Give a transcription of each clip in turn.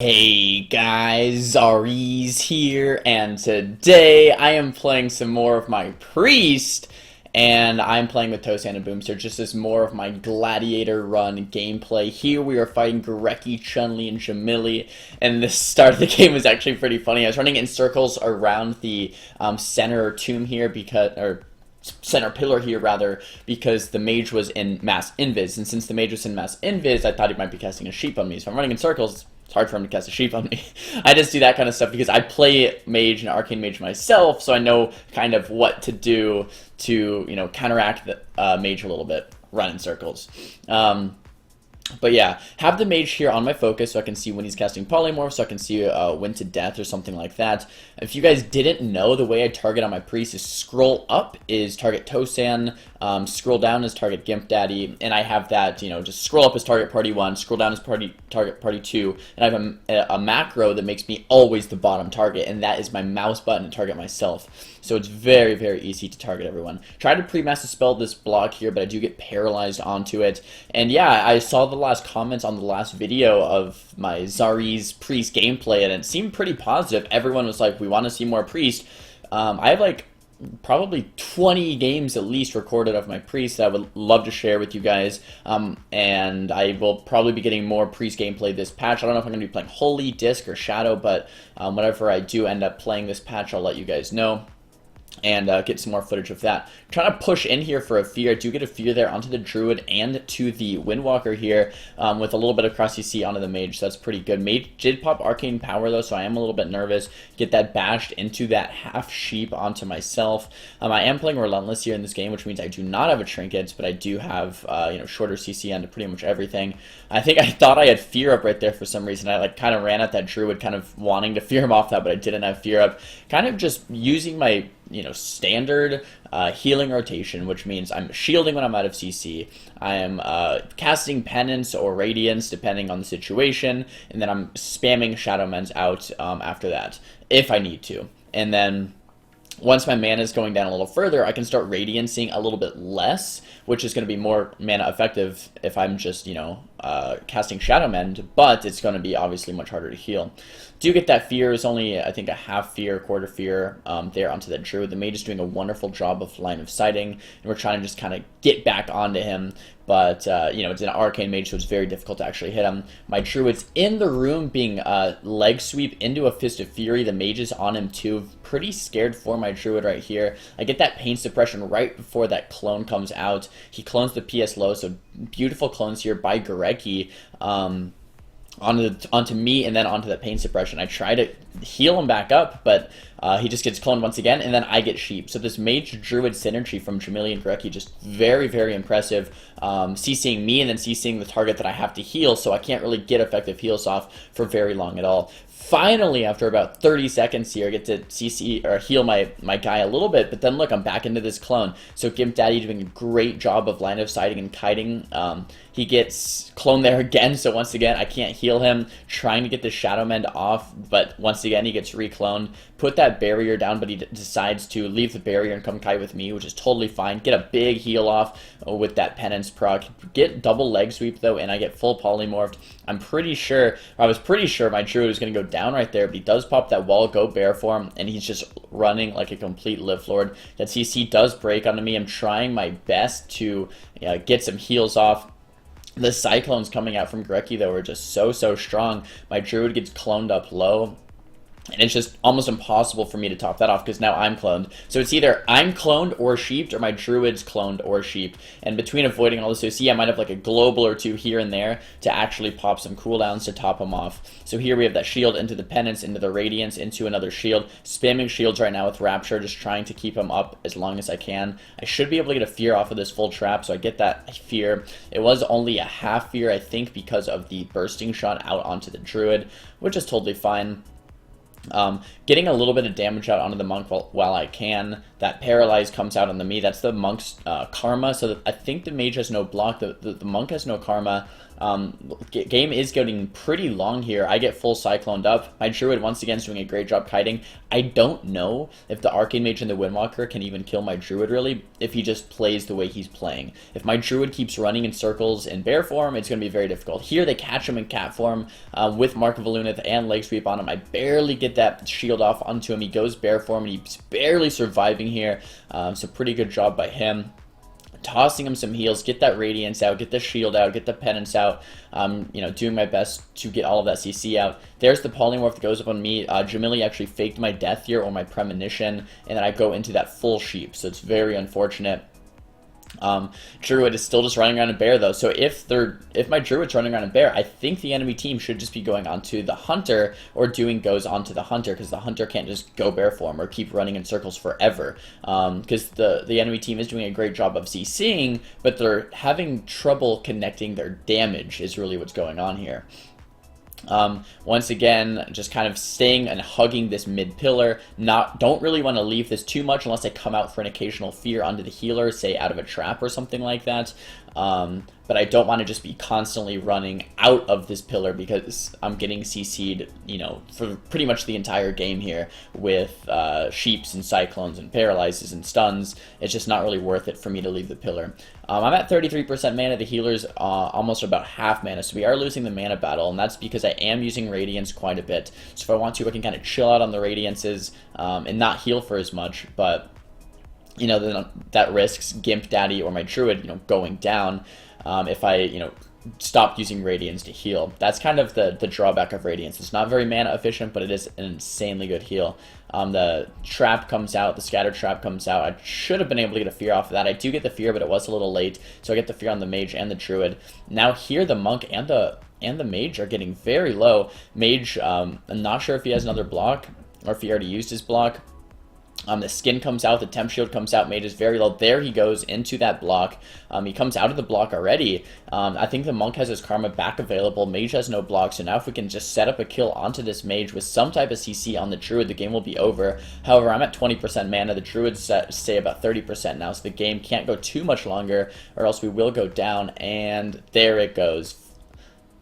Hey guys, Zari's here, and today I am playing some more of my Priest, and I'm playing with Tosan and Boomster, just as more of my Gladiator run gameplay. Here we are fighting Gorecki, Chun-Li, and Jahmilli, and the start of the game was actually pretty funny. I was running in circles around the center tomb here or center pillar here rather, because the mage was in mass invis, and since the mage was in mass invis, I thought he might be casting a sheep on me, so I'm running in circles. It's hard for him to cast a sheep on me. I just do that kind of stuff because I play mage and arcane mage myself, so I know kind of what to do to, counteract the mage a little bit, run in circles. But yeah, have the mage here on my focus so I can see when he's casting polymorph, so I can see when to death or something like that. If you guys didn't know, the way I target on my priest is scroll up is target Tosan, scroll down is target Gimp Daddy, and I have that, just scroll up is target party 1, scroll down is target party 2, and I have a macro that makes me always the bottom target, and that is my mouse button to target myself. So it's very, very easy to target everyone. Try to pre-mass dispel this block here, but I do get paralyzed onto it. And yeah, I saw the last comments on the last video of my Zari's Priest gameplay, and it seemed pretty positive. Everyone was like, we want to see more Priest. I have like probably 20 games at least recorded of my Priest that I would love to share with you guys, and I will probably be getting more Priest gameplay this patch. I don't know if I'm going to be playing Holy, Disc, or Shadow, but whenever I do end up playing this patch, I'll let you guys know and get some more footage of that. I'm trying to push in here for a fear. I do get a fear there onto the Druid and to the Windwalker here, with a little bit of cross CC onto the Mage, so that's pretty good. Mage did pop Arcane Power though, so I am a little bit nervous. Get that bashed into that half sheep onto myself. I am playing Relentless here in this game, which means I do not have a Trinket, but I do have shorter CC onto pretty much everything. I think I thought I had Fear Up right there for some reason. I kind of ran at that Druid, kind of wanting to fear him off that, but I didn't have Fear Up. Kind of just using my standard healing rotation, which means I'm shielding when I'm out of CC. I am casting Penance or Radiance, depending on the situation, and then I'm spamming Shadow Men's out after that, if I need to. And then once my mana is going down a little further, I can start Radiancing a little bit less, which is going to be more mana effective if I'm just, casting Shadow Mend, but it's going to be obviously much harder to heal. Do get that fear. Is only, I think, a half fear, quarter fear there onto that Druid. The Mage is doing a wonderful job of line of sighting, and we're trying to just kind of get back onto him. But, it's an Arcane Mage, so it's very difficult to actually hit him. My Druid's in the room being leg sweep into a Fist of Fury. The Mage is on him too. Pretty scared for my Druid right here. I get that Pain Suppression right before that clone comes out. He clones the PS low, so beautiful clones here by Gorecki. Onto me and then onto the Pain Suppression. I try to heal him back up, but he just gets cloned once again, and then I get sheep. So this Mage Druid synergy from Jahmilli and Gorecki, just very, very impressive. CCing me and then CCing the target that I have to heal, so I can't really get effective heals off for very long at all. Finally, after about 30 seconds here, I get to CC or heal my guy a little bit, but then look, I'm back into this clone. So Gimp Daddy doing a great job of line of sighting and kiting. He gets cloned there again, so once again, I can't heal him. Trying to get the Shadow Mend off, but once again, he gets recloned. Put that barrier down, but he decides to leave the barrier and come kite with me, which is totally fine. Get a big heal off with that Penance proc. Get double leg sweep, though, and I get full polymorphed. I was pretty sure my Druid was going to go down right there, but he does pop that wall, go bear form, and he's just running like a complete Lift Lord. That CC does break onto me. I'm trying my best to get some heals off. The Cyclones coming out from Gorecki, though, are just so strong. My Druid gets cloned up low, and it's just almost impossible for me to top that off because now I'm cloned. So it's either I'm cloned or sheeped, or my Druid's cloned or sheeped. And between avoiding all this OC, I might have like a global or two here and there to actually pop some cooldowns to top him off. So here we have that shield into the Penance, into the Radiance, into another shield. Spamming shields right now with Rapture, just trying to keep him up as long as I can. I should be able to get a fear off of this full trap, so I get that fear. It was only a half fear, I think, because of the bursting shot out onto the Druid, which is totally fine. Getting a little bit of damage out onto the monk while I can. That paralyze comes out on the me. That's the monk's karma. So I think the mage has no block. The monk has no karma. Game is getting pretty long here. I get full cycloned up. My Druid once again is doing a great job kiting. I don't know if the Arcane Mage and the Windwalker can even kill my Druid really if he just plays the way he's playing. If my Druid keeps running in circles in bear form, it's going to be very difficult. Here they catch him in cat form with Mark of Alunith and Leg Sweep on him. I barely get that shield off onto him. He goes bear form and he's barely surviving here. So pretty good job by him. Tossing him some heals, get that Radiance out, get the shield out, get the Penance out, doing my best to get all of that CC out. There's the Polymorph that goes up on me. Jahmilli actually faked my death here, or my Premonition, and then I go into that full sheep, so it's very unfortunate. Druid is still just running around in bear though, so if my Druid's running around in bear, I think the enemy team should just be going onto the Hunter or doing goes onto the Hunter, because the Hunter can't just go bear form or keep running in circles forever, because the enemy team is doing a great job of CCing, but they're having trouble connecting their damage is really what's going on here. Once again, just kind of staying and hugging this mid pillar. Don't really want to leave this too much unless I come out for an occasional fear onto the healer, say out of a trap or something like that. But I don't want to just be constantly running out of this pillar because I'm getting CC'd, for pretty much the entire game here with sheeps and cyclones and paralyzes and stuns. It's just not really worth it for me to leave the pillar. I'm at 33% mana. The healer's almost about half mana, so we are losing the mana battle, and that's because I am using Radiance quite a bit. So if I want to, I can kind of chill out on the Radiances and not heal for as much, but then that risks Gimp Daddy or my Druid, going down if I, stop using Radiance to heal. That's kind of the drawback of Radiance. It's not very mana efficient, but it is an insanely good heal. The trap comes out, the scatter trap comes out. I should have been able to get a fear off of that. I do get the fear, but it was a little late, so I get the fear on the mage and the Druid. Now here the monk and the mage are getting very low. Mage, I'm not sure if he has another block or if he already used his block. The skin comes out, the temp shield comes out, mage is very low. There he goes into that block. He comes out of the block already. I think the monk has his karma back available. Mage has no block, so now if we can just set up a kill onto this mage with some type of CC on the druid, the game will be over. However, I'm at 20% mana. The druids stay about 30% now, so the game can't go too much longer, or else we will go down, and there it goes.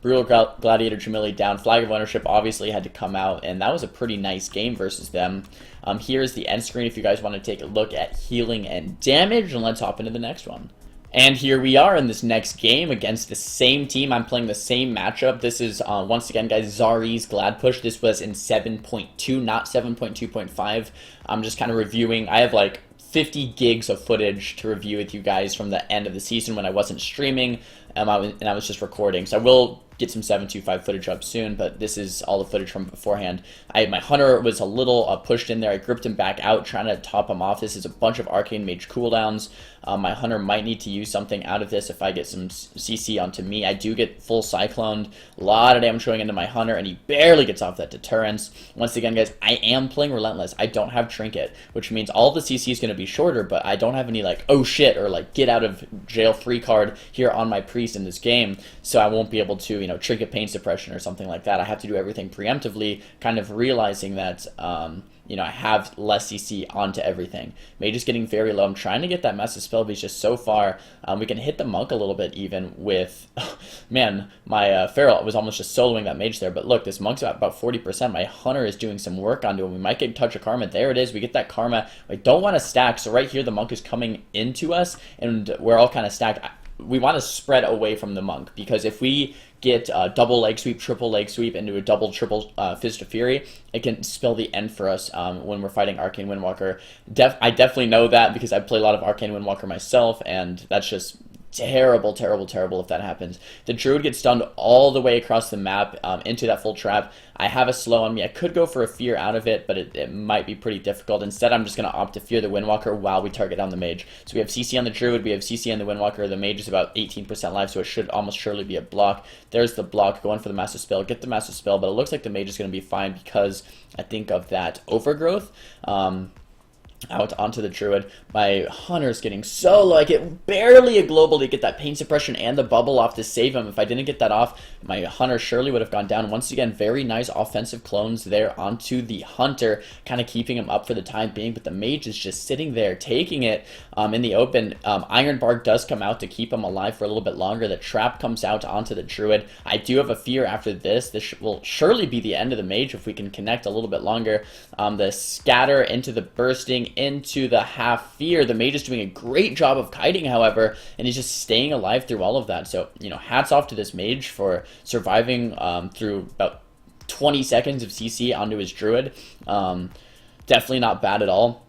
Brutal Gladiator Jahmilli down. Flag of Ownership obviously had to come out, and that was a pretty nice game versus them. Here's the end screen if you guys want to take a look at healing and damage, and let's hop into the next one. And here we are in this next game against the same team. I'm playing the same matchup. This is, once again, guys, Xaryu's Glad Push. This was in 7.2, not 7.2.5. I'm just kind of reviewing. I have like 50 gigs of footage to review with you guys from the end of the season when I wasn't streaming, and I was just recording. So I will get some 7.25 footage up soon, but this is all the footage from beforehand. My Hunter was a little pushed in there. I gripped him back out, trying to top him off. This is a bunch of Arcane Mage cooldowns. My Hunter might need to use something out of this if I get some CC onto me. I do get full Cycloned. A lot of damage going into my Hunter, and he barely gets off that deterrence. Once again, guys, I am playing Relentless. I don't have Trinket, which means all the CC is going to be shorter, but I don't have any, like, oh shit, or, like, get out of jail free card here on my Priest in this game, so I won't be able to, Trinket Pain Suppression or something like that. I have to do everything preemptively, kind of realizing that, I have less CC onto everything. Mage is getting very low. I'm trying to get that Massive Spell Beast just so far. We can hit the Monk a little bit even with... man, my Feral was almost just soloing that Mage there. But look, this Monk's at about 40%. My Hunter is doing some work onto him. We might get Touch of Karma. There it is. We get that Karma. I don't want to stack. So right here, the Monk is coming into us, and we're all kind of stacked. We want to spread away from the Monk, because if we get double leg sweep, triple leg sweep into a double, triple Fist of Fury, it can spell the end for us when we're fighting Arcane Windwalker. I definitely know that because I play a lot of Arcane Windwalker myself, and that's just terrible, terrible, terrible if that happens. The Druid gets stunned all the way across the map into that full trap. I have a slow on me. I could go for a fear out of it, but it might be pretty difficult. Instead, I'm just going to opt to fear the Windwalker while we target down the Mage. So we have CC on the Druid, we have CC on the Windwalker. The Mage is about 18% life, so it should almost surely be a block. There's the block, going for the Massive Spell, get the Massive Spell, but it looks like the Mage is going to be fine because I think of that Overgrowth. out onto the druid. My hunter's getting so low. I get barely a global to get that pain suppression and the bubble off to save him. If I didn't get that off, my hunter surely would have gone down. Once again, very nice offensive clones there onto the hunter, kind of keeping him up for the time being. But the mage is just sitting there taking it in the open. Iron Bark does come out to keep him alive for a little bit longer. The trap comes out onto the druid. I do have a fear after this. This will surely be the end of the mage if we can connect a little bit longer. The scatter into the bursting into the half fear. The mage is doing a great job of kiting, however, and he's just staying alive through all of that. So, you know, hats off to this mage for surviving through about 20 seconds of CC onto his druid. Definitely not bad at all.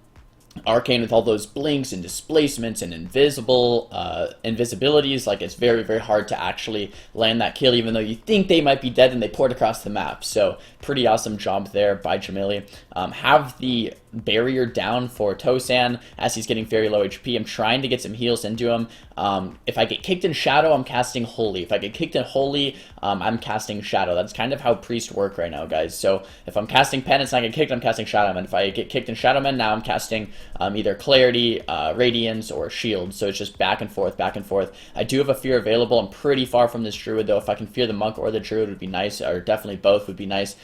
Arcane with all those blinks and displacements and invisibilities, like it's very, very hard to actually land that kill, even though you think they might be dead and they poured across the map. So pretty awesome job there by Jahmilli. Have the barrier down for Tosan as he's getting very low HP. I'm trying to get some heals into him. If I get kicked in Shadow, I'm casting Holy. If I get kicked in Holy, I'm casting Shadow. That's kind of how Priest work right now, guys. So if I'm casting Penance and I get kicked, I'm casting Shadow Man. If I get kicked in Shadow Man, now I'm casting either Clarity, Radiance, or Shield. So it's just back and forth, back and forth. I do have a fear available. I'm pretty far from this Druid, though. If I can fear the Monk or the Druid would be nice, or definitely both would be nice.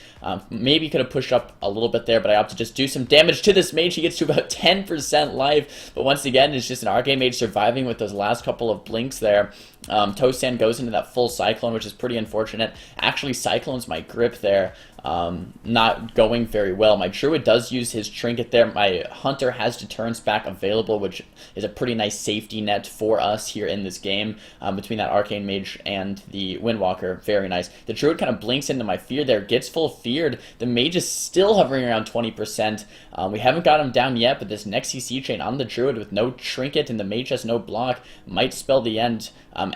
Maybe could have pushed up a little bit there, but I opt to just do some damage to this mage. He gets to about 10% life, but once again, it's just an Arcane Mage surviving with those last couple of blinks there. Tosan goes into that full Cyclone, which is pretty unfortunate. Actually, Cyclone's my grip there. Not going very well. My Druid does use his trinket there. My Hunter has deterrence back available, which is a pretty nice safety net for us here in this game, between that Arcane Mage and the Windwalker. Very nice. The Druid kind of blinks into my fear there, gets full feared. The Mage is still hovering around 20%. We haven't got him down yet, but this next CC chain on the Druid with no trinket and the Mage has no block might spell the end.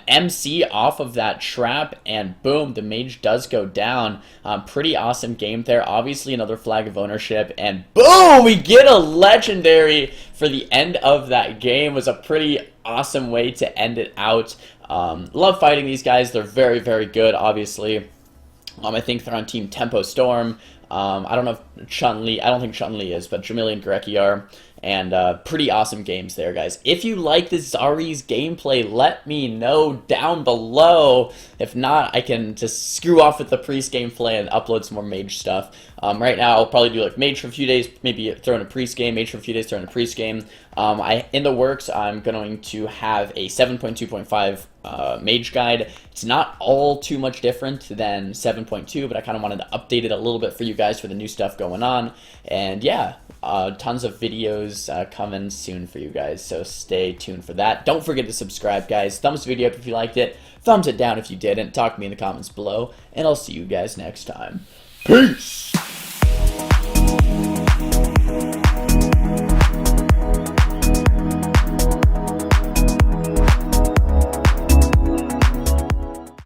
MC off of that trap, and boom, the Mage does go down. Pretty awesome game there. Obviously another flag of ownership, and boom, we get a legendary for the end of that game. Was a pretty awesome way to end it out. Love fighting these guys. They're very, very good, obviously. I think they're on Team Tempo Storm. I don't know if Chun-Li, I don't think Chun-Li is, but Jahmilli and Greki are. And pretty awesome games there, guys. If you like this Xaryu's gameplay, let me know down below. If not, I can just screw off with the Priest gameplay and upload some more Mage stuff. Right now, I'll probably do like Mage for a few days, maybe throw in a Priest game, Mage for a few days, throw in a Priest game. In the works, I'm going to have a 7.2.5 Mage guide. It's not all too much different than 7.2, but I kind of wanted to update it a little bit for you guys for the new stuff going on. And yeah, tons of videos coming soon for you guys, so stay tuned for that. Don't forget to subscribe, guys. Thumbs the video up if you liked it. Thumbs it down if you didn't. Talk to me in the comments below, and I'll see you guys next time. Peace!